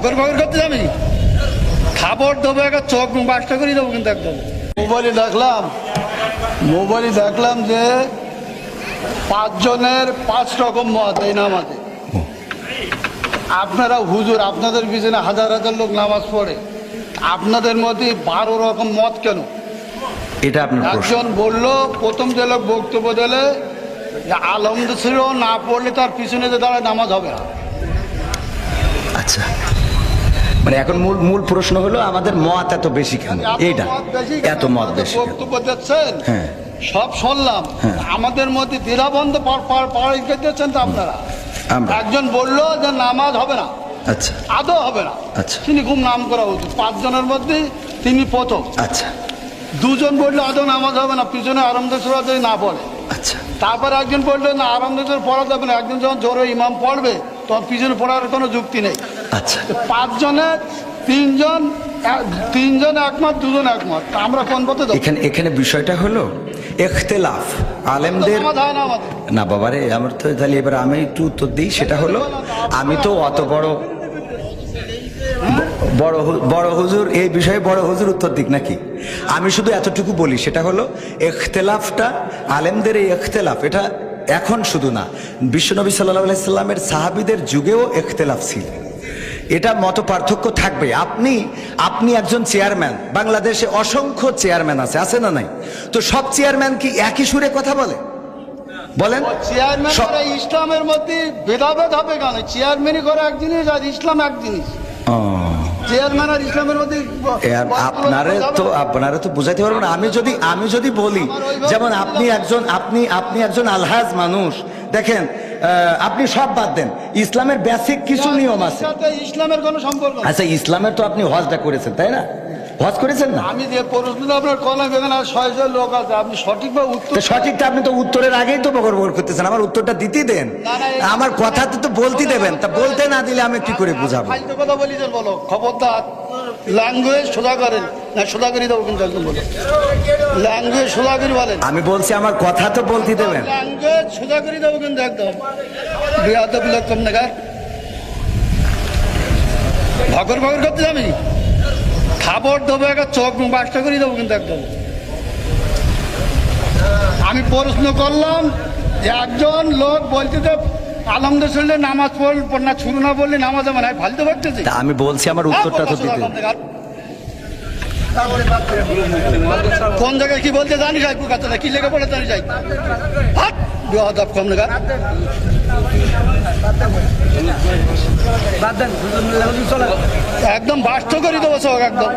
করতে যাবি খাবার দেবো একটা চোখ বাসটা করে দেবো কিন্তু একদম। মোবাইলে দেখলাম যে 5 জনের 5 রকম মত এই নামাজে। আপনারা হুজুর, আপনাদের পিছনে হাজার হাজার লোক নামাজ পড়ে, আপনাদের মধ্যে 12 রকম মত কেন? এটা আপনার একজন বললো, প্রথম যে লোক বক্তব্য দিলে যে আলহামদুলিল্লাহ ছিল না পড়লে তার পিছনে যে দাঁড়ায় নামাজ হবে না। আচ্ছা, মানে এখন মূল প্রশ্ন হলো আমাদের মত এত বেশি কেন? এইটা এত মত বেশি বক্তব্য দিচ্ছেন, হ্যাঁ সব শুনলাম, আমাদের মধ্যে দ্বিধাবন্ধ পাড়াইতে দিচ্ছেন তো আপনারা। একজন বললো যে নামাজ হবে না, আচ্ছা আদৌ হবে না, আচ্ছা তিনি খুব নাম করা উচিত, 5 জনের মধ্যে তিনি প্রথম। আচ্ছা, 2 জন বললো আদৌ নামাজ হবে না, পিছনে আরামদায়ক সুরা যদি না পড়ে। আচ্ছা, তারপরে একজন বললো না আরামদায়ক পড়া যাবে না, একজন যখন জোরে ইমাম পড়বে তখন পিছনে পড়ার কোনো যুক্তি নেই। আচ্ছা, 5 জনের 3 জন একমত, 2 জন একমত, আমরা কোন পথে যাবো? এখানে বিষয়টা হলো ইখতিলাফ আলেমদের না বাবারে। আমার তো তাহলে এবার আমি একটু উত্তর দিই, সেটা হলো আমি তো অত বড় হুজুর এই বিষয়ে বড় হুজুর উত্তর দিক নাকি? আমি শুধু এতটুকু বলি, সেটা হলো ইখতিলাফটা আলেমদের, এই ইখতিলাফ এটা এখন শুধু না, বিশ্বনবী সাল্লাল্লাহু আলাইহি সাল্লামের সাহাবীদের যুগেও ইখতিলাফ ছিল। এটা মত পার্থক্য থাকবে। আপনি একজন চেয়ারম্যান, বাংলাদেশে অসংখ্য চেয়ারম্যান আছে না নাই? তো সব চেয়ারম্যান কি একই সুরে কথা বলে? বলেন, চেয়ারম্যান করে ইসলামের মধ্যে ভেদাভেদ হবে কেন? চেয়ারম্যানই করে এক জিনিস আর ইসলাম এক জিনিস। চেয়ারম্যান আর ইসলামের মধ্যে আপনারা তো বুঝাইতে পারবেন না। আমি যদি বলি, যেমন আপনি একজন আলহাজ মানুষ, দেখেন আপনি সব বাদ দেন, ইসলামের বেসিক কিছু নিয়ম আছে। ইসলামের কোনো সম্পর্ক? আচ্ছা, ইসলামের তো আপনি হজটা করেছেন, তাই না? হজ করেছেন না? আমি যে প্রশ্নটা আপনার কলাম, এখানে 6 জন লোক আছে, আপনি সঠিকভাবে উত্তর। সঠিকটা আপনি তো উত্তরের আগেই তো বকর করতেছেন, আমার উত্তরটা দিতে দেন, আমার কথা তো বলতে দেবেন। তা বলতে না দিলে আমি কি করে বুঝাবো? ফালতু কথা বলি যে বলো, খবরদার ল্যাঙ্গুয়েজ সোজা করেন না, সোজা করে দেবো কিন্তু একদম বলো, ল্যাঙ্গুয়েজ সোজা করে বলেন। আমি বলছি আমার কথা তো বলতে দেবেন, ল্যাঙ্গুয়েজ সোজা করে দেবো কিন্তু একদম। বিয়াদব লোক কম নাগার ভগর করতে যাবি খাবার দেবো একটা চোখ বাসটা করে দেবো কিন্তু একদম। আমি প্রশ্ন করলাম যে একজন লোক বলতে তো আলহামদুলিল্লাহ নামাজ পড় না, শুরু না বললে নামাজ আমার ফালতু ভাবতেছি। আমি বলছি আমার উত্তরটা তো দিতে। কোন জায়গায় কি বলতে জানি যাই, পুকাতে কি লেগে পড়ে জানি যাই, হাত কম নাগার একদম বাস্ত করে দেবো সব একদম।